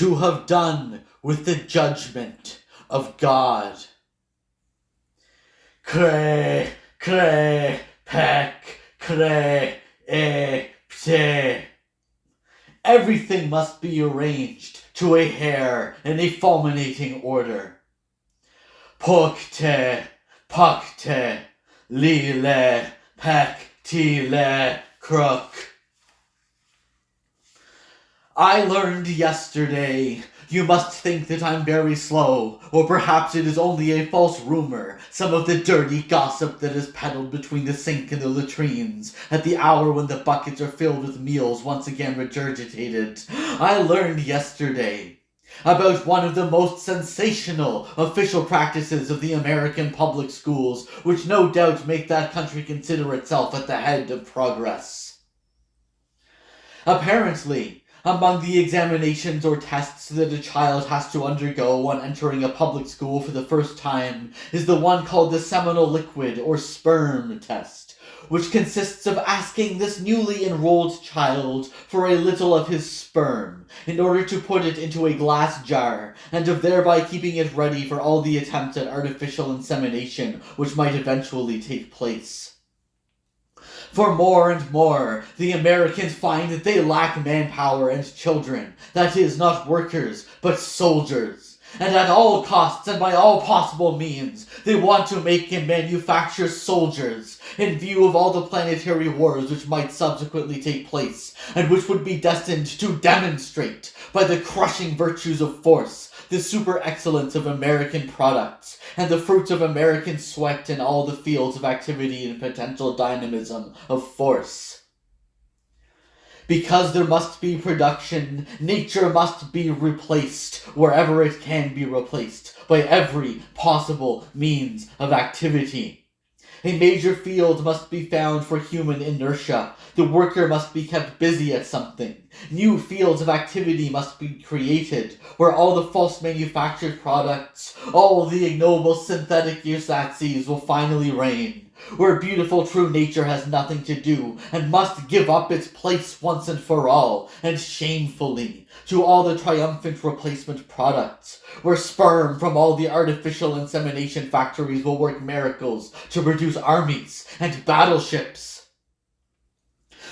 to have done with the judgment of God. Cre, pec, pte. Everything must be arranged to a hair in a fulminating order. Pocte, lile, tile, crook. I learned yesterday. You must think that I'm very slow, or perhaps it is only a false rumor, some of the dirty gossip that is peddled between the sink and the latrines, at the hour when the buckets are filled with meals once again regurgitated. I learned yesterday about one of the most sensational official practices of the American public schools, which no doubt make that country consider itself at the head of progress. Apparently, among the examinations or tests that a child has to undergo when entering a public school for the first time is the one called the seminal liquid or sperm test, which consists of asking this newly enrolled child for a little of his sperm in order to put it into a glass jar, and of thereby keeping it ready for all the attempts at artificial insemination which might eventually take place. For more and more, the Americans find that they lack manpower and children, that is, not workers, but soldiers. And at all costs and by all possible means, they want to make and manufacture soldiers, in view of all the planetary wars which might subsequently take place, and which would be destined to demonstrate, by the crushing virtues of force, the super excellence of American products, and the fruits of American sweat in all the fields of activity and potential dynamism of force. Because there must be production, nature must be replaced wherever it can be replaced by every possible means of activity. A major field must be found for human inertia. The worker must be kept busy at something. New fields of activity must be created, where all the false manufactured products, all the ignoble synthetic usacies will finally reign, where beautiful true nature has nothing to do, and must give up its place once and for all, and shamefully, to all the triumphant replacement products, where sperm from all the artificial insemination factories will work miracles to produce armies and battleships.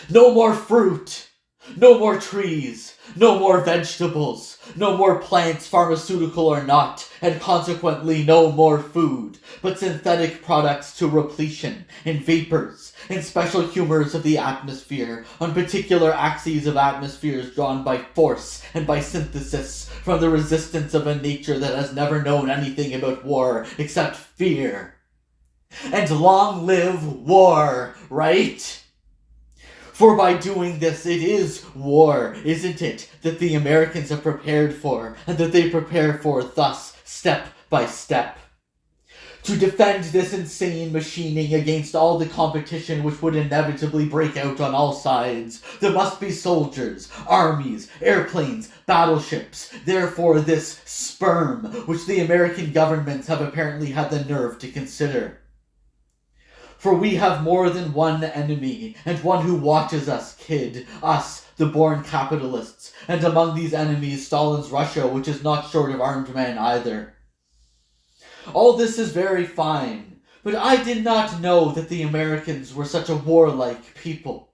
No more fruit, no more trees, no more vegetables, no more plants, pharmaceutical or not, and consequently no more food, but synthetic products to repletion, and vapors, and special humors of the atmosphere, on particular axes of atmospheres drawn by force and by synthesis from the resistance of a nature that has never known anything about war except fear. And long live war, right? For by doing this, it is war, isn't it, that the Americans have prepared for, and that they prepare for thus, step by step. To defend this insane machining against all the competition which would inevitably break out on all sides, there must be soldiers, armies, airplanes, battleships. Therefore this sperm, which the American governments have apparently had the nerve to consider. For we have more than one enemy, and one who watches us, kid, us, the born capitalists, and among these enemies Stalin's Russia, which is not short of armed men either. All this is very fine, but I did not know that the Americans were such a warlike people.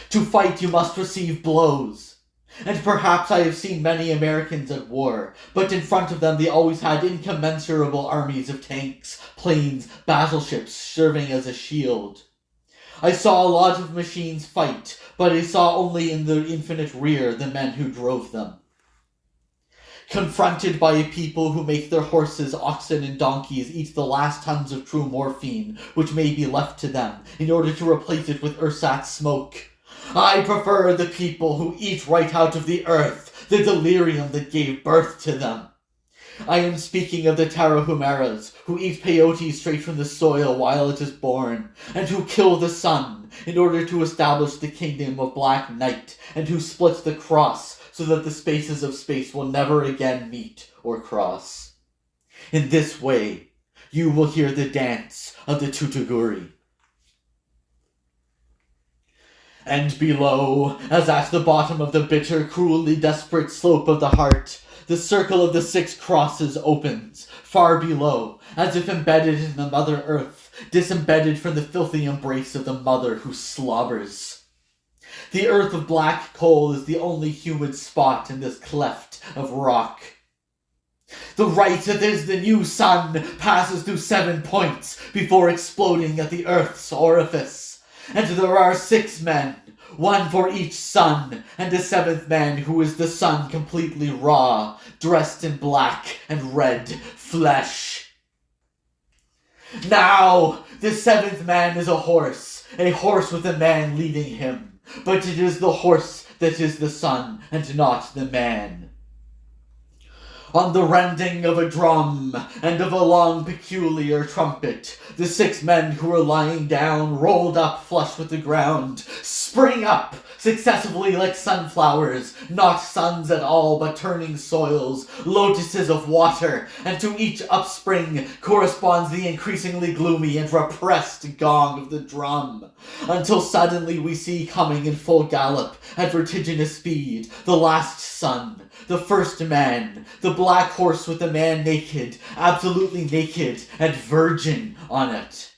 To fight you must receive blows. And perhaps I have seen many Americans at war, but in front of them they always had incommensurable armies of tanks, planes, battleships serving as a shield. I saw a lot of machines fight, but I saw only in the infinite rear the men who drove them. Confronted by a people who make their horses, oxen, and donkeys eat the last tons of true morphine which may be left to them in order to replace it with ersatz smoke, I prefer the people who eat right out of the earth, the delirium that gave birth to them. I am speaking of the Tarahumaras, who eat peyote straight from the soil while it is born, and who kill the sun in order to establish the kingdom of black night, and who split the cross so that the spaces of space will never again meet or cross. In this way, you will hear the dance of the Tutuguri. And below, as at the bottom of the bitter, cruelly desperate slope of the heart, the circle of the 6 crosses opens, far below, as if embedded in the Mother Earth, disembedded from the filthy embrace of the mother who slobbers. The earth of black coal is the only humid spot in this cleft of rock. The right that is the new sun passes through 7 points before exploding at the earth's orifice. And there are 6 men, 1 for each sun, and a 7th man who is the sun completely raw, dressed in black and red flesh. Now, the 7th man is a horse with a man leading him, but it is the horse that is the sun, and not the man. On the rending of a drum and of a long peculiar trumpet, the 6 men who were lying down, rolled up flush with the ground, spring up successively like sunflowers, not suns at all but turning soils, lotuses of water, and to each upspring corresponds the increasingly gloomy and repressed gong of the drum, until suddenly we see coming in full gallop, at vertiginous speed, the last sun, the first man, the black horse with the man naked, absolutely naked, and virgin on it.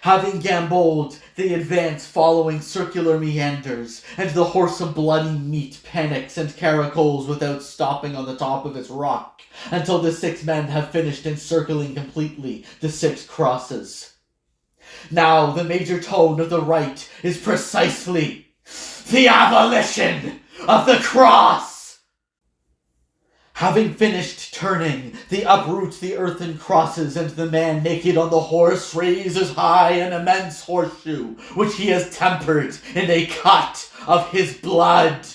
Having gamboled, they advance following circular meanders, and the horse of bloody meat panics and caracoles without stopping on the top of its rock, until the 6 men have finished encircling completely the 6 crosses. Now, the major tone of the right is precisely the abolition of the cross! Having finished turning, they uproot the earthen crosses, and the man naked on the horse raises high an immense horseshoe, which he has tempered in a cut of his blood.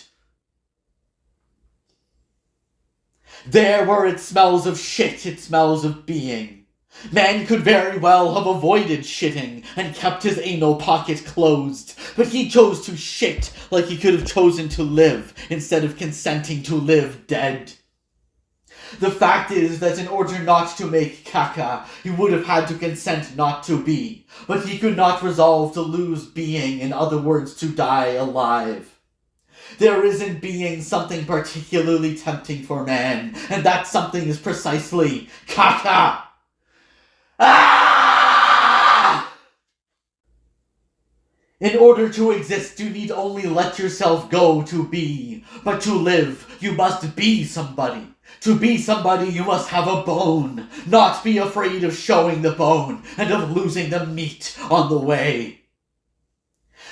There where it smells of shit, it smells of being. Man could very well have avoided shitting and kept his anal pocket closed, but he chose to shit like he could have chosen to live instead of consenting to live dead. The fact is that in order not to make caca, he would have had to consent not to be, but he could not resolve to lose being, in other words, to die alive. There is in being something particularly tempting for man, and that something is precisely caca. Ah! In order to exist, you need only let yourself go to be, but to live, you must be somebody. To be somebody, you must have a bone, not be afraid of showing the bone and of losing the meat on the way.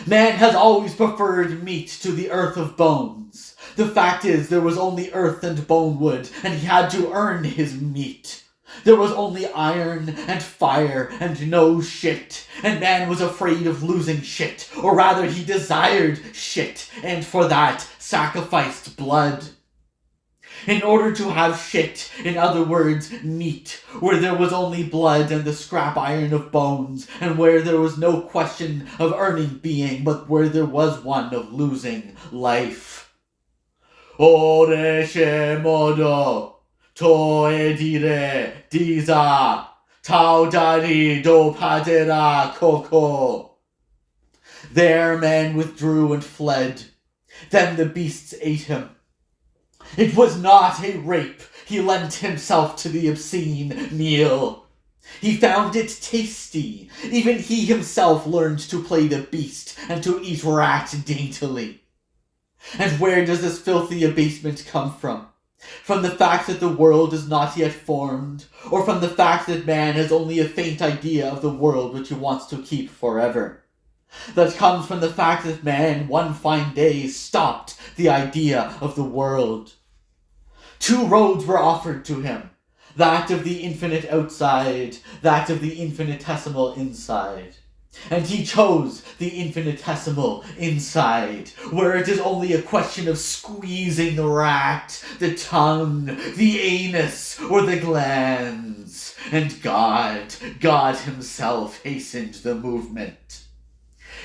Man has always preferred meat to the earth of bones. The fact is, there was only earth and bone wood, and he had to earn his meat. There was only iron and fire and no shit, and man was afraid of losing shit, or rather he desired shit, and for that sacrificed blood. In order to have shit, in other words, meat, where there was only blood and the scrap iron of bones, and where there was no question of earning being, but where there was one of losing life. Oreshe modo, toe dire, diza, tau dari do padera koko. There men withdrew and fled. Then the beasts ate him. It was not a rape. He lent himself to the obscene meal. He found it tasty. Even he himself learned to play the beast and to eat rat daintily. And where does this filthy abasement come from? From the fact that the world is not yet formed, or from the fact that man has only a faint idea of the world which he wants to keep forever? That comes from the fact that man, one fine day, stopped the idea of the world. 2 roads were offered to him, that of the infinite outside, that of the infinitesimal inside. And he chose the infinitesimal inside, where it is only a question of squeezing the rat, the tongue, the anus, or the glands. And God himself hastened the movement.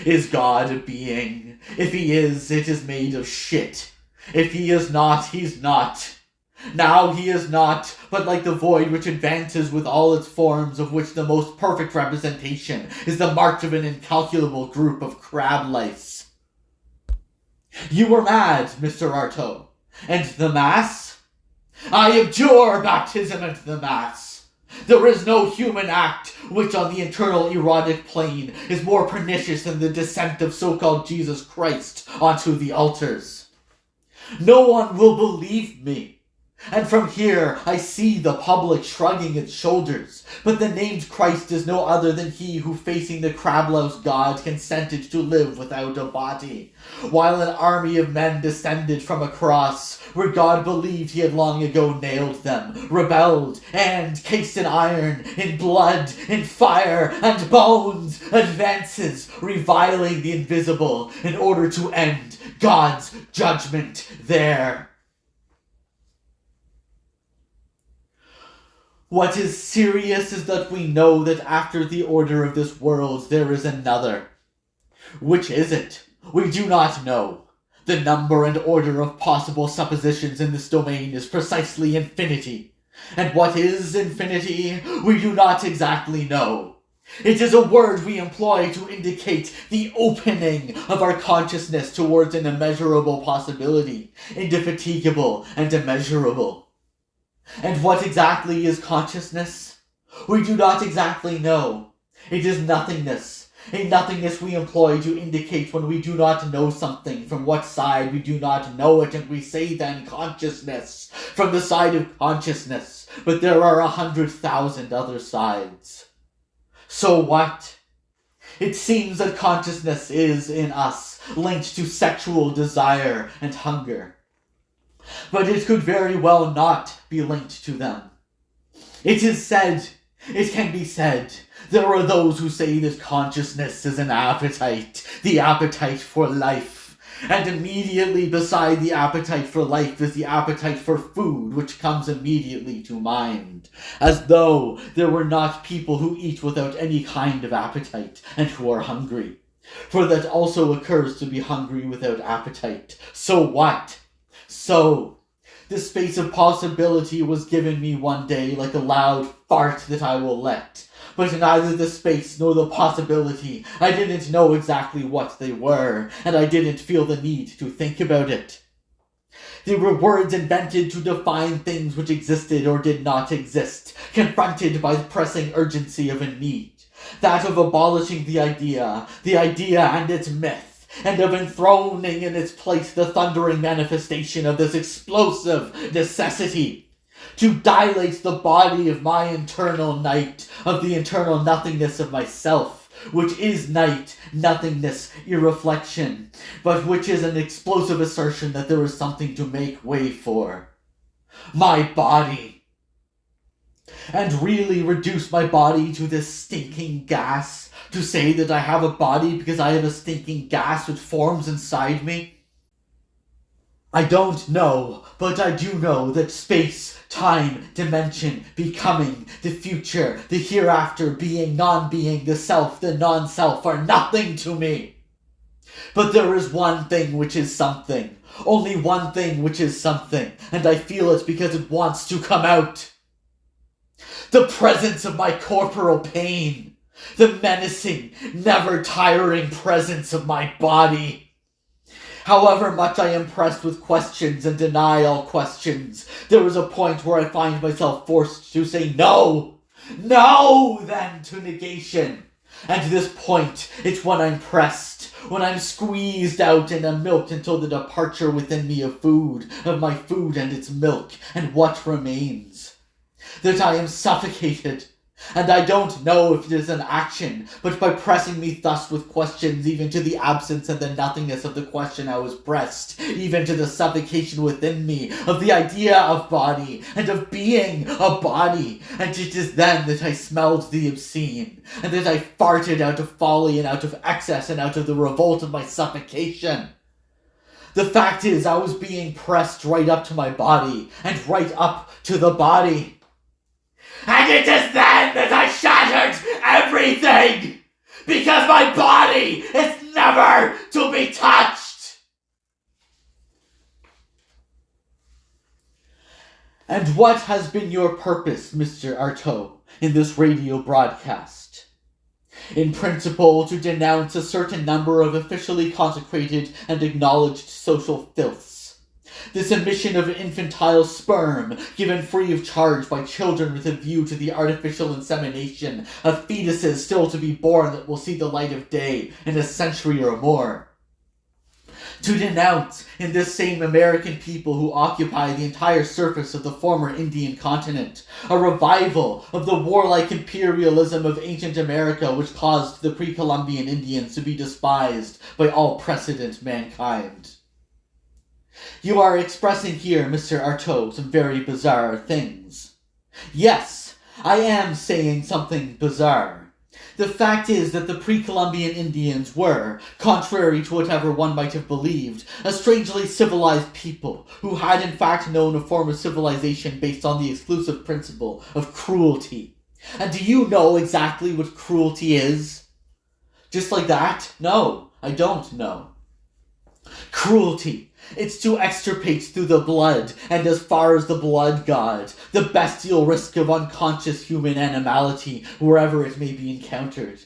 Is God a being? If he is, it is made of shit. If he is not, he's not. Now he is not, but like the void which advances with all its forms, of which the most perfect representation is the march of an incalculable group of crab lice. You were mad, Mr. Artaud. And the Mass? I abjure baptism and the Mass. There is no human act which on the internal erotic plane is more pernicious than the descent of so-called Jesus Christ onto the altars. No one will believe me. And from here I see the public shrugging its shoulders, but the named Christ is no other than he who, facing the crab-louse god, consented to live without a body, while an army of men descended from a cross where God believed he had long ago nailed them, rebelled, and, cased in iron, in blood, in fire, and bones, advances, reviling the invisible in order to end God's judgment there. What is serious is that we know that after the order of this world there is another. Which is it? We do not know. The number and order of possible suppositions in this domain is precisely infinity. And what is infinity? We do not exactly know. It is a word we employ to indicate the opening of our consciousness towards an immeasurable possibility, indefatigable and immeasurable. And what exactly is consciousness? We do not exactly know. It is nothingness, a nothingness we employ to indicate when we do not know something, from what side we do not know it, and we say then consciousness, from the side of consciousness, but there are 100,000 other sides. So what? It seems that consciousness is, in us, linked to sexual desire and hunger. But it could very well not be linked to them. It can be said, there are those who say that consciousness is an appetite, the appetite for life, and immediately beside the appetite for life is the appetite for food, which comes immediately to mind, as though there were not people who eat without any kind of appetite, and who are hungry. For that also occurs to be hungry without appetite. So what? So, the space of possibility was given me one day like a loud fart that I will let. But neither the space nor the possibility, I didn't know exactly what they were, and I didn't feel the need to think about it. They were words invented to define things which existed or did not exist, confronted by the pressing urgency of a need, that of abolishing the idea and its myth, and of enthroning in its place the thundering manifestation of this explosive necessity, to dilate the body of my internal night, of the internal nothingness of myself, which is night, nothingness, irreflection, but which is an explosive assertion that there is something to make way for. My body. And really reduce my body to this stinking gas, to say that I have a body because I have a stinking gas which forms inside me? I don't know, but I do know that space, time, dimension, becoming, the future, the hereafter, being, non-being, the self, the non-self are nothing to me. But there is one thing which is something, only one thing which is something, and I feel it because it wants to come out. The presence of my corporal pain, the menacing, never-tiring presence of my body. However much I am pressed with questions and deny all questions, there is a point where I find myself forced to say no then to negation. And this point, it's when I'm pressed, when I'm squeezed out and am milked until the departure within me of my food and its milk, and what remains. That I am suffocated, and I don't know if it is an action, but by pressing me thus with questions, even to the absence and the nothingness of the question I was pressed, even to the suffocation within me of the idea of body, and of being a body, and it is then that I smelled the obscene, and that I farted out of folly and out of excess and out of the revolt of my suffocation. The fact is, I was being pressed right up to my body, and right up to the body. And it is then that I shattered everything, because my body is never to be touched. And what has been your purpose, Mr. Artaud, in this radio broadcast? In principle, to denounce a certain number of officially consecrated and acknowledged social filths. This emission of infantile sperm, given free of charge by children with a view to the artificial insemination of fetuses still to be born that will see the light of day in a century or more. To denounce in this same American people who occupy the entire surface of the former Indian continent a revival of the warlike imperialism of ancient America which caused the pre-Columbian Indians to be despised by all precedent mankind. You are expressing here, Mr. Artaud, some very bizarre things. Yes, I am saying something bizarre. The fact is that the pre-Columbian Indians were, contrary to whatever one might have believed, a strangely civilized people who had in fact known a form of civilization based on the exclusive principle of cruelty. And do you know exactly what cruelty is? Just like that? No, I don't know. Cruelty. It's to extirpate through the blood, and as far as the blood god, the bestial risk of unconscious human animality wherever it may be encountered.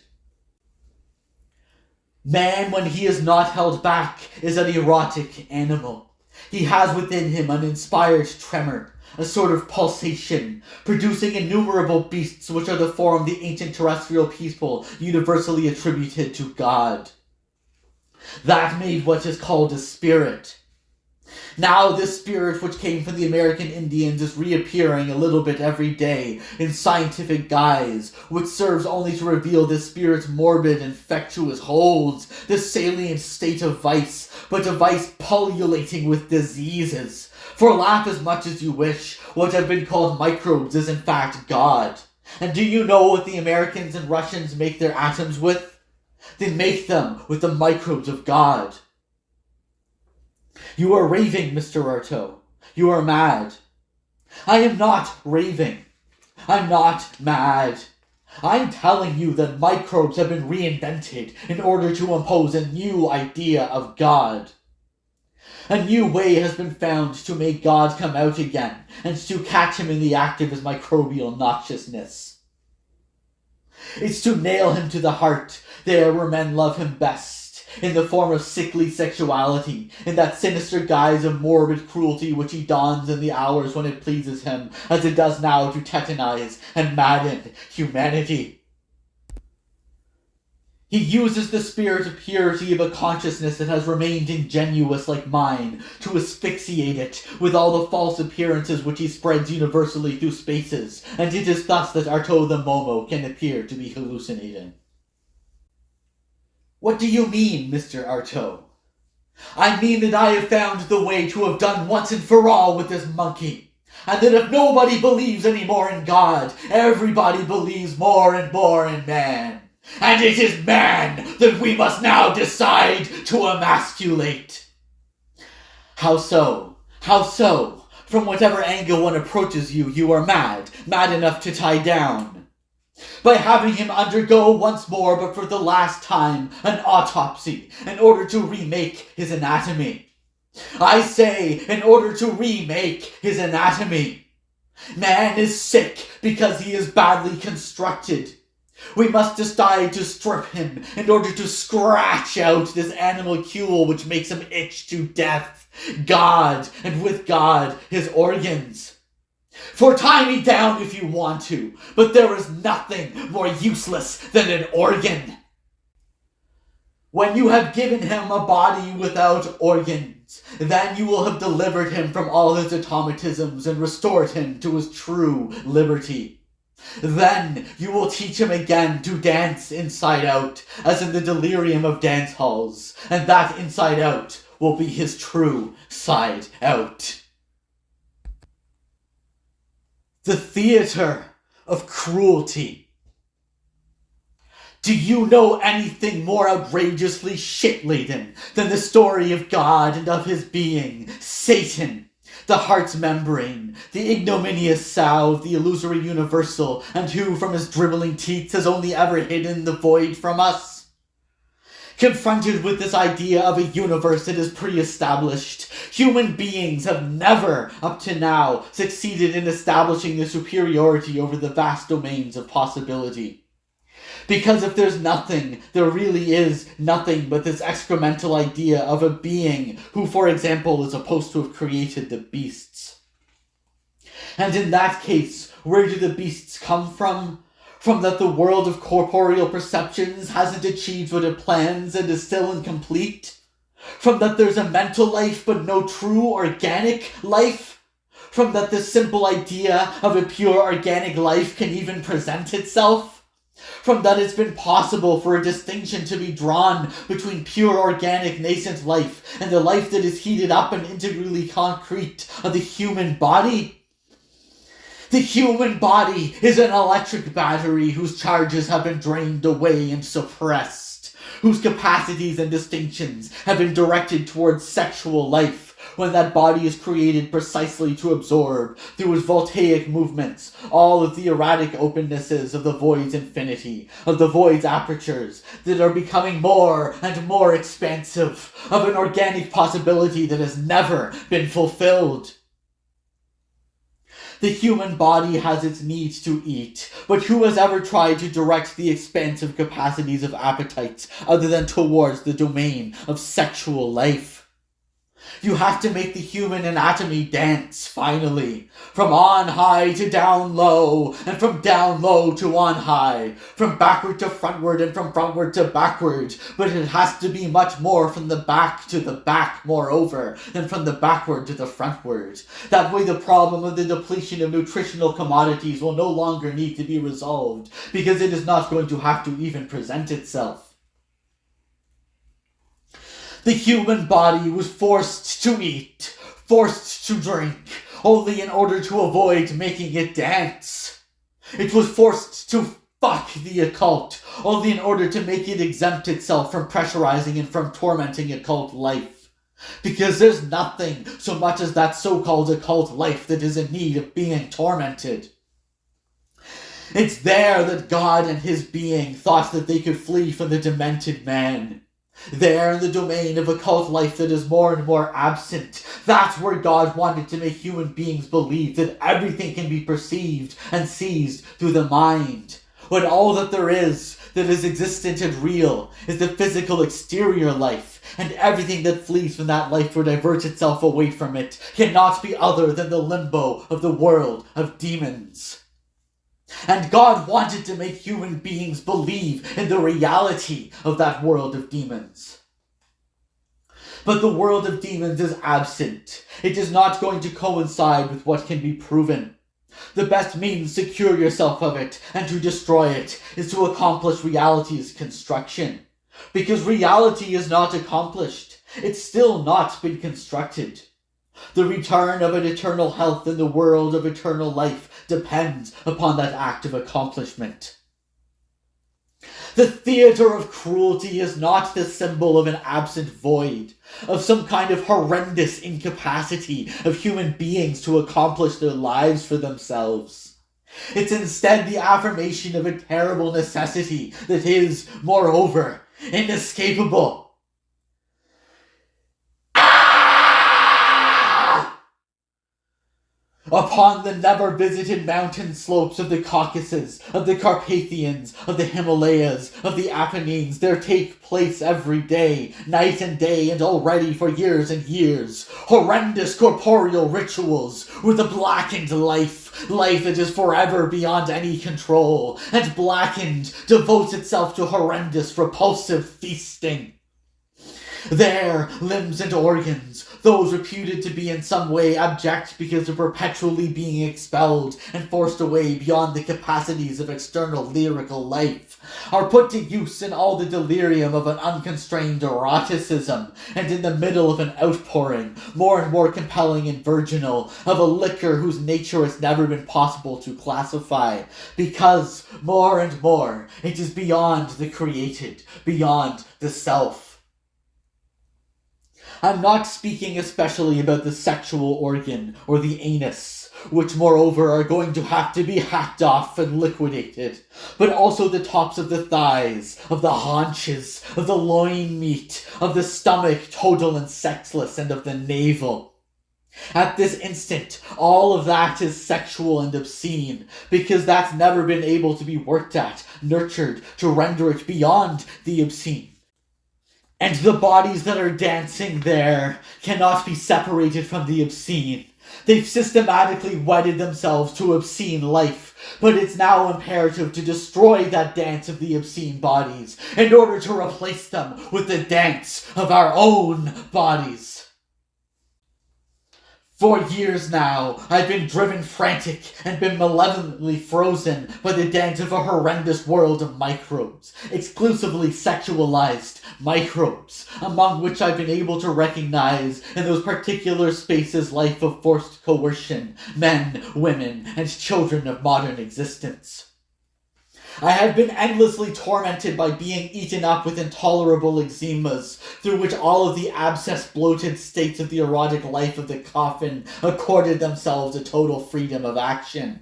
Man, when he is not held back, is an erotic animal. He has within him an inspired tremor, a sort of pulsation, producing innumerable beasts which are the form the ancient terrestrial people universally attributed to God. That made what is called a spirit. Now this spirit which came from the American Indians is reappearing a little bit every day in scientific guise, which serves only to reveal this spirit's morbid, infectious holds, the salient state of vice, but a vice pullulating with diseases. For laugh as much as you wish, what have been called microbes is in fact God. And do you know what the Americans and Russians make their atoms with? They make them with the microbes of God. You are raving, Mr. Artaud. You are mad. I am not raving. I'm not mad. I'm telling you that microbes have been reinvented in order to impose a new idea of God. A new way has been found to make God come out again and to catch him in the act of his microbial noxiousness. It's to nail him to the heart, there where men love him best, in the form of sickly sexuality, in that sinister guise of morbid cruelty which he dons in the hours when it pleases him, as it does now to tetanize and madden humanity. He uses the spirit of purity of a consciousness that has remained ingenuous like mine, to asphyxiate it with all the false appearances which he spreads universally through spaces, and it is thus that Artaud the Momo can appear to be hallucinating. What do you mean, Mr. Artaud? I mean that I have found the way to have done once and for all with this monkey, and that if nobody believes any more in God, everybody believes more and more in man. And it is man that we must now decide to emasculate. How so? How so? From whatever angle one approaches you, you are mad enough to tie down. By having him undergo once more, but for the last time, an autopsy, in order to remake his anatomy. I say, in order to remake his anatomy. Man is sick because he is badly constructed. We must decide to strip him in order to scratch out this animalcule which makes him itch to death. God, and with God, his organs. For tie me down if you want to, but there is nothing more useless than an organ. When you have given him a body without organs, then you will have delivered him from all his automatisms and restored him to his true liberty. Then you will teach him again to dance inside out, as in the delirium of dance halls, and that inside out will be his true side out. The Theatre of Cruelty. Do you know anything more outrageously shit-laden than the story of God and of his being, Satan, the heart's membrane, the ignominious sow of the illusory universal, and who from his dribbling teats has only ever hidden the void from us? Confronted with this idea of a universe that is pre-established, human beings have never, up to now, succeeded in establishing their superiority over the vast domains of possibility. Because if there's nothing, there really is nothing but this excremental idea of a being who, for example, is supposed to have created the beasts. And in that case, where do the beasts come from? From that the world of corporeal perceptions hasn't achieved what it plans and is still incomplete? From that there's a mental life but no true organic life? From that the simple idea of a pure organic life can even present itself? From that it's been possible for a distinction to be drawn between pure organic nascent life and the life that is heated up and integrally concrete of the human body? The human body is an electric battery whose charges have been drained away and suppressed, whose capacities and distinctions have been directed towards sexual life, when that body is created precisely to absorb, through its voltaic movements, all of the erratic opennesses of the void's infinity, of the void's apertures, that are becoming more and more expansive, of an organic possibility that has never been fulfilled. The human body has its need to eat, but who has ever tried to direct the expansive capacities of appetites other than towards the domain of sexual life? You have to make the human anatomy dance, finally. From on high to down low, and from down low to on high. From backward to frontward, and from frontward to backward. But it has to be much more from the back to the back, moreover, than from the backward to the frontward. That way the problem of the depletion of nutritional commodities will no longer need to be resolved, because it is not going to have to even present itself. The human body was forced to eat, forced to drink, only in order to avoid making it dance. It was forced to fuck the occult, only in order to make it exempt itself from pressurizing and from tormenting occult life. Because there's nothing so much as that so-called occult life that is in need of being tormented. It's there that God and his being thought that they could flee from the demented man. There in the domain of occult life that is more and more absent, that's where God wanted to make human beings believe that everything can be perceived and seized through the mind. When all that there is that is existent and real is the physical exterior life, and everything that flees from that life or diverts itself away from it cannot be other than the limbo of the world of demons. And God wanted to make human beings believe in the reality of that world of demons. But the world of demons is absent. It is not going to coincide with what can be proven. The best means to cure yourself of it and to destroy it is to accomplish reality's construction. Because reality is not accomplished. It's still not been constructed. The return of an eternal health in the world of eternal life depends upon that act of accomplishment. The theatre of cruelty is not the symbol of an absent void, of some kind of horrendous incapacity of human beings to accomplish their lives for themselves. It's instead the affirmation of a terrible necessity that is, moreover, inescapable. Upon the never-visited mountain slopes of the Caucasus, of the Carpathians, of the Himalayas, of the Apennines, there take place every day, night and day, and already for years and years, horrendous corporeal rituals with a blackened life that is forever beyond any control, and blackened devotes itself to horrendous, repulsive feasting. There, limbs and organs, those reputed to be in some way abject because of perpetually being expelled and forced away beyond the capacities of external lyrical life, are put to use in all the delirium of an unconstrained eroticism, and in the middle of an outpouring, more and more compelling and virginal, of a liquor whose nature has never been possible to classify, because, more and more, it is beyond the created, beyond the self. I'm not speaking especially about the sexual organ or the anus, which moreover are going to have to be hacked off and liquidated, but also the tops of the thighs, of the haunches, of the loin meat, of the stomach, total and sexless, and of the navel. At this instant, all of that is sexual and obscene, because that's never been able to be worked at, nurtured, to render it beyond the obscene. And the bodies that are dancing there cannot be separated from the obscene. They've systematically wedded themselves to obscene life, but it's now imperative to destroy that dance of the obscene bodies in order to replace them with the dance of our own bodies. For years now, I've been driven frantic and been malevolently frozen by the dance of a horrendous world of microbes, exclusively sexualized microbes, among which I've been able to recognize in those particular spaces life of forced coercion, men, women, and children of modern existence. I have been endlessly tormented by being eaten up with intolerable eczemas, through which all of the abscess-bloated states of the erotic life of the coffin accorded themselves a total freedom of action.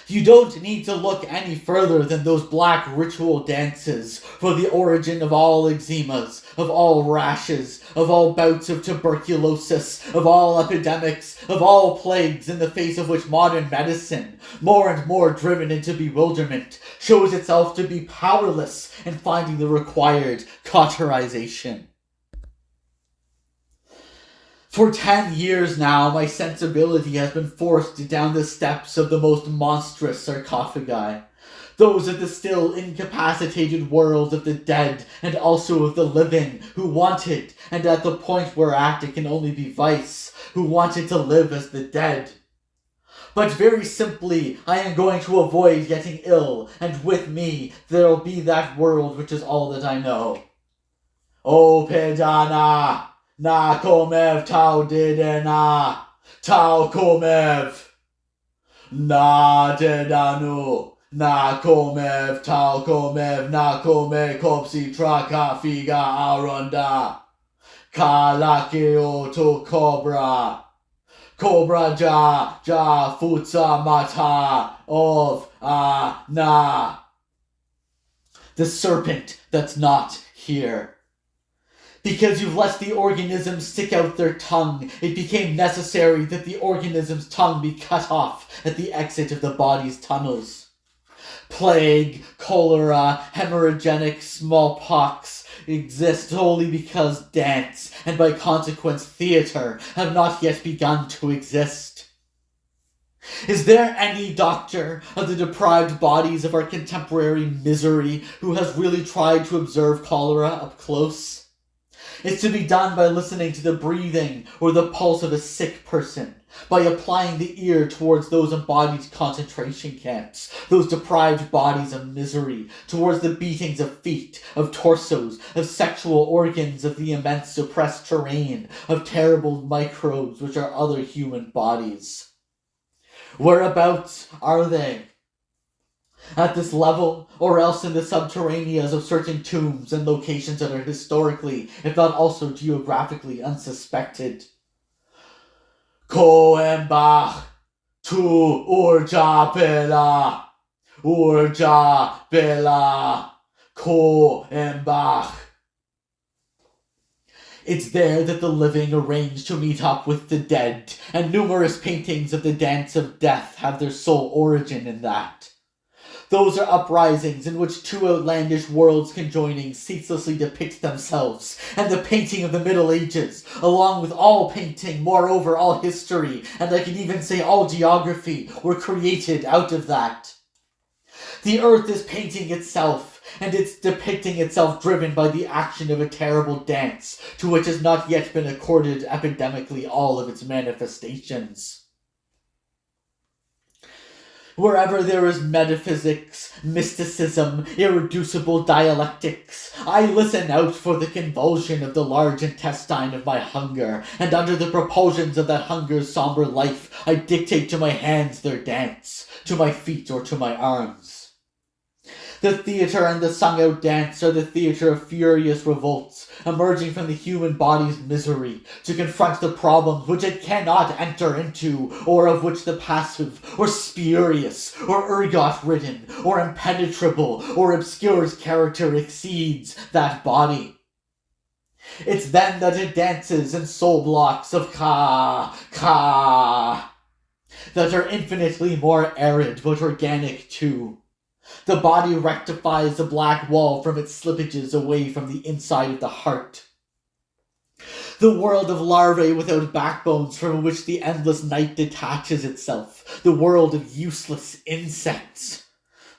You don't need to look any further than those black ritual dances for the origin of all eczemas, of all rashes, of all bouts of tuberculosis, of all epidemics, of all plagues, in the face of which modern medicine, more and more driven into bewilderment, shows itself to be powerless in finding the required cauterization. For 10 years now, my sensibility has been forced down the steps of the most monstrous sarcophagi, those of the still incapacitated world of the dead and also of the living, who wanted, and at the point we're at it can only be vice, who wanted to live as the dead. But very simply, I am going to avoid getting ill, and with me there'll be that world which is all that I know. O Pedana! Na komev tau didena, tau komev. Na dedanu, na komev tau komev, na kome kopsi traka figa aronda. Kalakio to cobra. Cobra ja futsa mata of na. The serpent that's not here. Because you've let the organisms stick out their tongue, it became necessary that the organism's tongue be cut off at the exit of the body's tunnels. Plague, cholera, hemorrhagic smallpox exist solely because dance, and by consequence theatre, have not yet begun to exist. Is there any doctor of the deprived bodies of our contemporary misery who has really tried to observe cholera up close? It's to be done by listening to the breathing or the pulse of a sick person, by applying the ear towards those embodied concentration camps, those deprived bodies of misery, towards the beatings of feet, of torsos, of sexual organs, of the immense suppressed terrain, of terrible microbes which are other human bodies. Whereabouts are they? At this level, or else in the subterraneas of certain tombs and locations that are historically, if not also geographically, unsuspected. Koembach tu urja bela, Koembach. It's there that the living arrange to meet up with the dead, and numerous paintings of the dance of death have their sole origin in that. Those are uprisings in which two outlandish worlds conjoining ceaselessly depict themselves, and the painting of the Middle Ages, along with all painting, moreover all history, and I can even say all geography, were created out of that. The earth is painting itself, and it's depicting itself driven by the action of a terrible dance, to which has not yet been accorded epidemically all of its manifestations. Wherever there is metaphysics, mysticism, irreducible dialectics, I listen out for the convulsion of the large intestine of my hunger, and under the propulsions of that hunger's somber life, I dictate to my hands their dance, to my feet or to my arms. The theatre and the sung-out dance are the theatre of furious revolts, emerging from the human body's misery to confront the problems which it cannot enter into, or of which the passive, or spurious, or ergot-ridden, or impenetrable, or obscure character exceeds that body. It's then that it dances in soul blocks of ka, that are infinitely more arid but organic too. The body rectifies the black wall from its slippages away from the inside of the heart. The world of larvae without backbones from which the endless night detaches itself. The world of useless insects.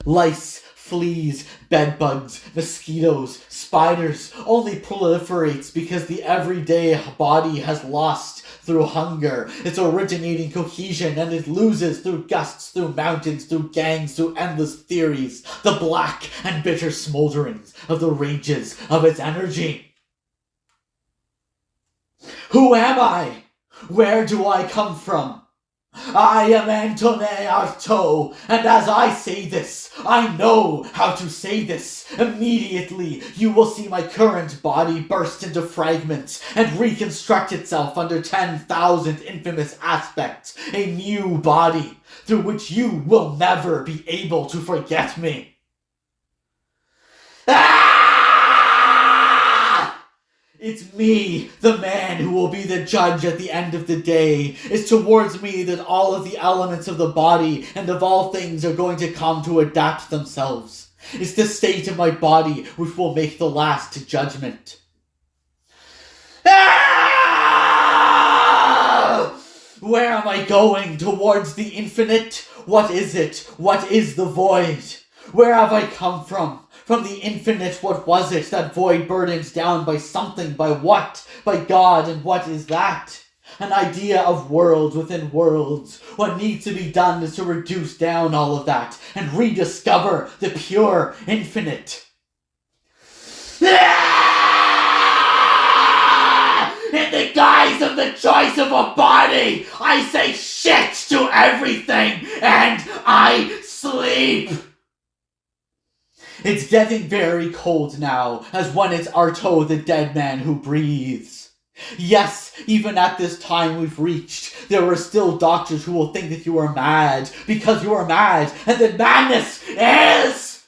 Lice, fleas, bedbugs, mosquitoes, spiders only proliferates because the everyday body has lost, through hunger, its originating cohesion, and it loses through gusts, through mountains, through gangs, through endless theories, the black and bitter smolderings of the rages of its energy. Who am I? Where do I come from? I am Antonin Artaud, and as I say this, I know how to say this. Immediately, you will see my current body burst into fragments and reconstruct itself under 10,000 infamous aspects, a new body, through which you will never be able to forget me. It's me, the man who will be the judge at the end of the day. It's towards me that all of the elements of the body and of all things are going to come to adapt themselves. It's the state of my body which will make the last judgment. Where am I going? Towards the infinite? What is it? What is the void? Where have I come from? From the infinite, what was it? That void burdened down by something, by what? By God, and what is that? An idea of worlds within worlds. What needs to be done is to reduce down all of that and rediscover the pure infinite. In the guise of the choice of a body, I say shit to everything, and I sleep. It's getting very cold now, as when it's Artaud, the dead man who breathes. Yes, even at this time we've reached, there are still doctors who will think that you are mad, because you are mad, and that madness is...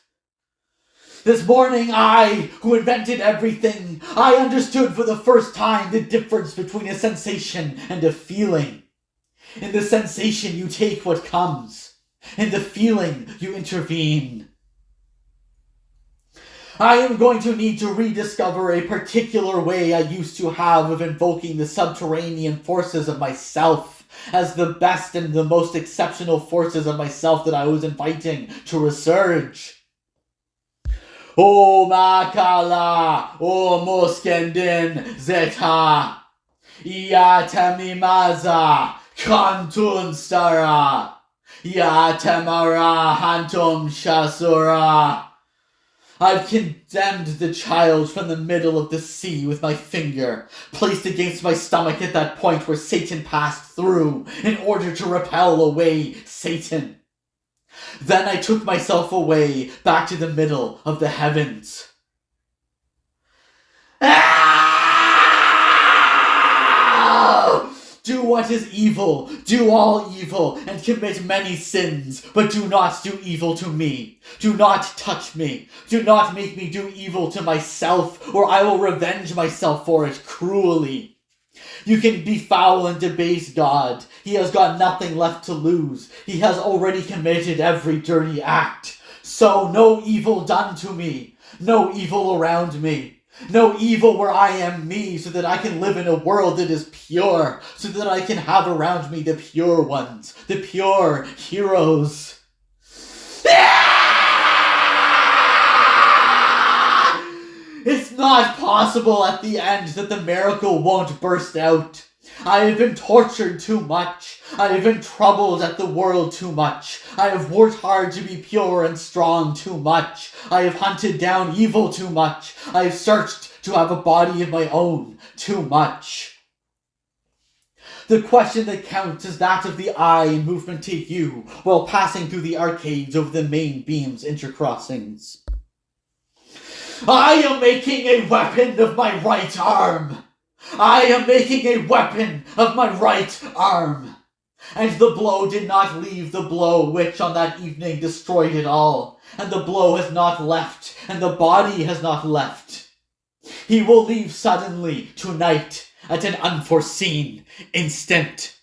This morning I, who invented everything, I understood for the first time the difference between a sensation and a feeling. In the sensation you take what comes. In the feeling you intervene. I am going to need to rediscover a particular way I used to have of invoking the subterranean forces of myself as the best and the most exceptional forces of myself that I was inviting to resurge. O Makala, O Moskendin Zeta, Iatemimaza, Kantun Stara, Yatemara Hantum Shasura. I've condemned the child from the middle of the sea with my finger, placed against my stomach at that point where Satan passed through, in order to repel away Satan. Then I took myself away, back to the middle of the heavens. Do what is evil, do all evil, and commit many sins, but do not do evil to me. Do not touch me. Do not make me do evil to myself, or I will revenge myself for it cruelly. You can befoul and debase God. He has got nothing left to lose. He has already committed every dirty act. So no evil done to me. No evil around me. No evil where I am me, so that I can live in a world that is pure, so that I can have around me the pure ones, the pure heroes. It's not possible at the end that the miracle won't burst out. I have been tortured too much. I have been troubled at the world too much. I have worked hard to be pure and strong too much. I have hunted down evil too much. I have searched to have a body of my own too much. The question that counts is that of the eye in movement to you while passing through the arcades over the main beam's intercrossings. I am making a weapon of my right arm. I am making a weapon of my right arm. And the blow did not leave the blow which on that evening destroyed it all. And the blow has not left, and the body has not left. He will leave suddenly tonight at an unforeseen instant.